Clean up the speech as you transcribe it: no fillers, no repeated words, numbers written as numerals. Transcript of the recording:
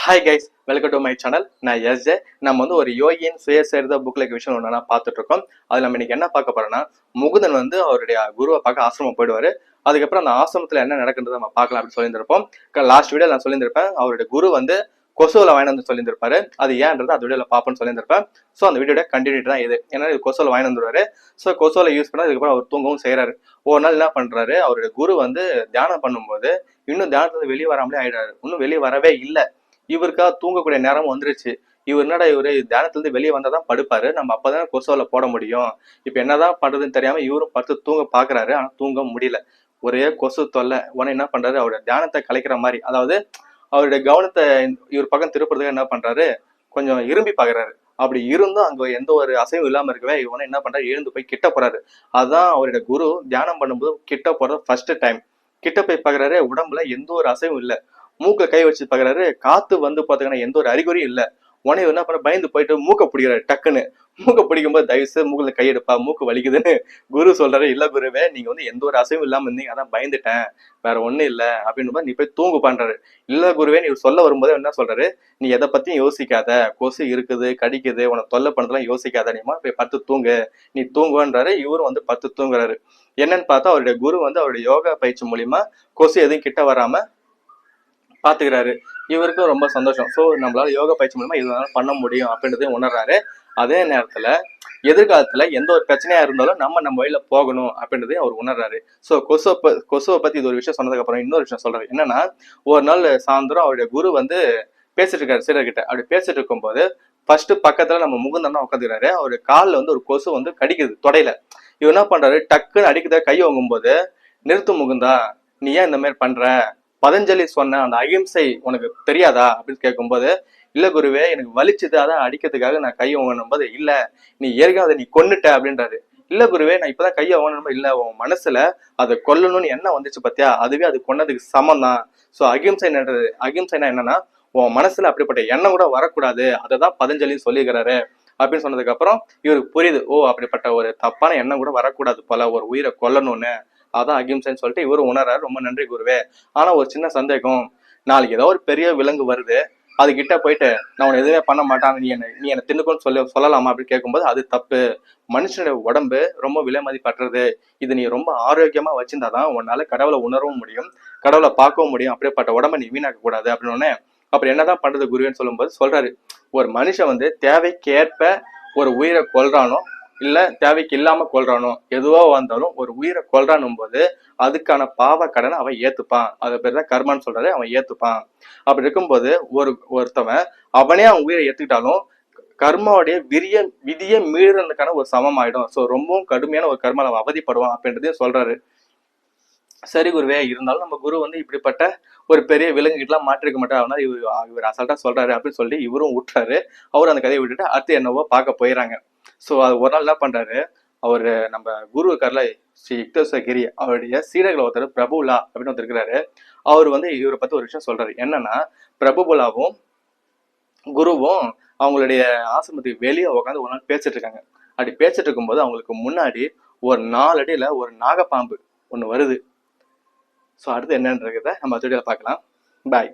Hi guys, welcome to my channel. நான் SJ. நம்ம ஒரு யோகியின் சுயசரிதை புக்ல விஷயம் ஒன்று பார்த்துட்டு இருக்கோம். அது நம்ம இன்னைக்கு என்ன பார்க்க போறோம்னா, முகுந்தன் அவருடைய குருவை பார்க்க ஆசிரமம் போயிடுவாரு. அதுக்கப்புறம் அந்த ஆசிரமத்துல என்ன நடக்குன்றதை நம்ம பார்க்கலாம் அப்படின்னு சொல்லியிருந்திருப்போம். லாஸ்ட் வீடியோ நான் சொல்லியிருந்திருப்பேன், அவருடைய குரு கொசுவில் வாங்கி வந்து சொல்லியிருந்திருப்பாரு. அது ஏன்றது அது வீடியோல பார்ப்போம்னு சொல்லியிருந்திருப்பேன். ஸோ அந்த வீடியோட கண்டினியூட்டி தான் இது. ஏன்னா இது கொசுவில் வாங்கி வந்துருவாரு. ஸோ கொசுவில் யூஸ் பண்ணா அதுக்கப்புறம் அவர் தூங்கவும் செய்யறாரு. ஒரு நாள் என்ன பண்றாரு, அவருடைய குரு தியானம் பண்ணும்போது இன்னும் தியானத்துல வெளியே வராமலே ஆயிடுறாரு. இன்னும் வெளியே வரவே இல்லை. இவருக்காக தூங்கக்கூடிய நேரம் வந்துருச்சு. இவர் என்னடா இவரு தியானத்துல இருந்து வெளியே வந்தாதான் படுப்பாரு, நம்ம அப்பதானே கொசோல போட முடியும். இப்ப என்னதான் பண்றதுன்னு தெரியாம இவரும் படுத்து தூங்க பாக்குறாரு. ஆனா தூங்க முடியல. ஒரே கொசு தொல்லை. உடனே என்ன பண்றாரு, அவருடைய தியானத்தை கலைக்கிற மாதிரி, அதாவது அவருடைய கவனத்தை இவர் பக்கம் திருப்புறதுக்கு என்ன பண்றாரு, கொஞ்சம் இரும்பி பாக்குறாரு. அப்படி இருந்தும் அங்க எந்த ஒரு அசைவும் இல்லாம இருக்கவே இவனை என்ன பண்றாரு, எழுந்து போய் கிட்ட போறாரு. அதுதான் அவருடைய குரு தியானம் பண்ணும்போது கிட்ட போறது ஃபர்ஸ்ட் டைம். கிட்ட போய் பாக்குறாரு, உடம்புல எந்த ஒரு அசைவும் இல்லை. மூக்க கை வச்சு பாக்குறாரு, காத்து பாத்தீங்கன்னா எந்த ஒரு அறிகுறியும் இல்ல. உடனே என்ன பண்ண, பயந்து போயிட்டு மூக்க பிடிக்கிறாரு. டக்குன்னு மூக்க பிடிக்கும் போது, தயவுசு மூக்குல கையெடுப்பா, மூக்கு வலிக்குதுன்னு குரு சொல்றாரு. இல்ல குருவே, நீங்க எந்த ஒரு அசைவும் இல்லாம இருந்தீங்க, அதான் பயந்துட்டேன், வேற ஒண்ணும் இல்ல அப்படின்னு நீ போய் தூங்கு பண்றாரு. இல்ல குருவே, நீ சொல்ல வரும்போது என்ன சொல்றாரு, நீ எதை பத்தியும் யோசிக்காத, கொசு இருக்குது, கடிக்குது, உனக்கு தொல்லை பண்ணதெல்லாம் யோசிக்காத, நீமா போய் பத்து தூங்கு, நீ தூங்குவன்றாரு. இவரும் பத்து தூங்குறாரு. என்னன்னு பார்த்தா அவருடைய குரு அவருடைய யோகா பயிற்சி மூலியமா கொசு எதுவும் கிட்ட வராம பாத்துக்கிறாரு. இவருக்கும் ரொம்ப சந்தோஷம். ஸோ நம்மளால யோகா பயிற்சி மூலமா இதனால பண்ண முடியும் அப்படின்றதையும் உணர்றாரு. அதே நேரத்துல எதிர்காலத்துல எந்த ஒரு பிரச்சனையா இருந்தாலும் நம்ம வழியில போகணும் அப்படின்றதையும் அவர் உணர்றாரு. ஸோ கொசுவை பத்தி இது ஒரு விஷயம் சொன்னதுக்கு அப்புறம் இன்னொரு விஷயம் சொல்றாரு. என்னன்னா, ஒரு நாள் சாயந்தரம் அவருடைய குரு பேசிட்டு இருக்காரு சீடர்கிட்ட. அப்படி பேசிட்டு இருக்கும்போது ஃபர்ஸ்ட் பக்கத்துல நம்ம முகுந்தன் தான் உட்காந்துக்கிறாரு. அவரு காலில் ஒரு கொசு கடிக்குது தொடையில. இவர் என்ன பண்றாரு, டக்குன்னு அடிக்குத கை வாங்கும் போது, நிறுத்து முகுந்தா, நீ ஏன் இந்த மாதிரி பண்ற, பதஞ்சலி சொன்ன அந்த அகிம்சை உனக்கு தெரியாதா அப்படின்னு கேட்கும்போது, இல்ல குருவே, எனக்கு வலிச்சுது, அதான் அடிக்கிறதுக்காக நான் கையை ஓங்கணும் போது, இல்ல நீ ஏற்கனவே நீ கொன்னுட்ட அப்படின்றாரு. இல்ல குருவே, நான் இப்பதான் கையை ஓங்கணும். இல்ல, உன் மனசுல அதை கொல்லணும்னு என்ன வந்துச்சு பாத்தியா, அதுவே அது கொன்னதுக்கு சமம் தான். சோ அகிம்சைனா என்னன்னா, உன் மனசுல அப்படிப்பட்ட எண்ணம் கூட வரக்கூடாது, அததான் பதஞ்சலின்னு சொல்லிக்கிறாரு அப்படின்னு சொன்னதுக்கு அப்புறம் இவருக்கு புரியுது. ஓ, அப்படிப்பட்ட ஒரு தப்பான எண்ணம் கூட வரக்கூடாது போல, ஒரு உயிரை கொல்லணும்னு. அதான் அகிம்சைன்னு சொல்லிட்டு இவரும் உணர்றாரு. ரொம்ப நன்றி குருவே. ஆனா ஒரு சின்ன சந்தேகம், நாளைக்கு ஏதோ ஒரு பெரிய விலங்கு வருது, அது கிட்ட போயிட்டு நான் உன்னை எதுவுமே பண்ண மாட்டாங்க, நீ என்ன தின்னுக்கோன்னு சொல்லலாமா அப்படின்னு கேட்கும்போது, அது தப்பு. மனுஷனுடைய உடம்பு ரொம்ப விலை மதிப்பற்றது. இது நீ ரொம்ப ஆரோக்கியமா வச்சிருந்தாதான் உன்னால கடவுளை உணரவும் முடியும், கடவுளை பார்க்கவும் முடியும். அப்படிப்பட்ட உடம்பை நீ வீணாக்க கூடாது அப்படின்னு. அப்புறம் என்னதான் பண்றது குருவேன்னு சொல்லும்போது சொல்றாரு, ஒரு மனுஷன் தேவைக்கேற்ப ஒரு உயிரை கொல்றானோ இல்ல தேவைக்கு இல்லாம கொல்றானோ, எதுவோ வந்தாலும் ஒரு உயிரை கொல்றானும் போது அதுக்கான பாவ கடனை அவன் ஏத்துப்பான். அது பேர் தான் கர்மான்னு சொல்றாரு, அவன் ஏத்துப்பான். அப்படி இருக்கும்போது ஒருத்தவன் அவனே அவன் உயிரை ஏத்துக்கிட்டாலும் கர்மாவுடைய விதியை மீறதுக்கான ஒரு சமம் ஆயிடும். ஸோ ரொம்பவும் கடுமையான ஒரு கர்மால அவன் அவதிப்படுவான் அப்படின்றதையும் சொல்றாரு. சரி குருவே, இருந்தாலும் நம்ம குரு இப்படிப்பட்ட ஒரு பெரிய விலங்கு கிட்டலாம் மாற்றிருக்க மாட்டார், அதனால இவர் அசால்ட்டா சொல்றாரு அப்படின்னு சொல்லி இவரும் விட்டுறாரு. அவரும் அந்த கதையை விட்டுட்டு அடுத்து என்னவோ பார்க்க போயிடறாங்க. ஸோ அது ஒரு நாள் என்ன பண்றாரு, அவரு நம்ம குரு இருக்கார்ல, ஸ்ரீ யுக்தேஸ்வரகிரி, அவருடைய சீடர்கள் ஒருத்தர் பிரபுலா அப்படின்னு ஒருத்தர் இருக்கிறாரு. அவர் இவரை பத்தி ஒரு விஷயம் சொல்றாரு. என்னன்னா, பிரபுலாவும் குருவும் அவங்களுடைய ஆசிரமத்துக்கு வெளியே உட்காந்து ஒரு நாள் பேசிட்டு இருக்காங்க. அப்படி பேசிட்டு இருக்கும்போது அவங்களுக்கு முன்னாடி ஒரு 4 அடியில ஒரு நாகப்பாம்பு ஒண்ணு வருது. ஸோ அடுத்து என்னன்றத நம்ம வீடியோல பார்க்கலாம். பாய்.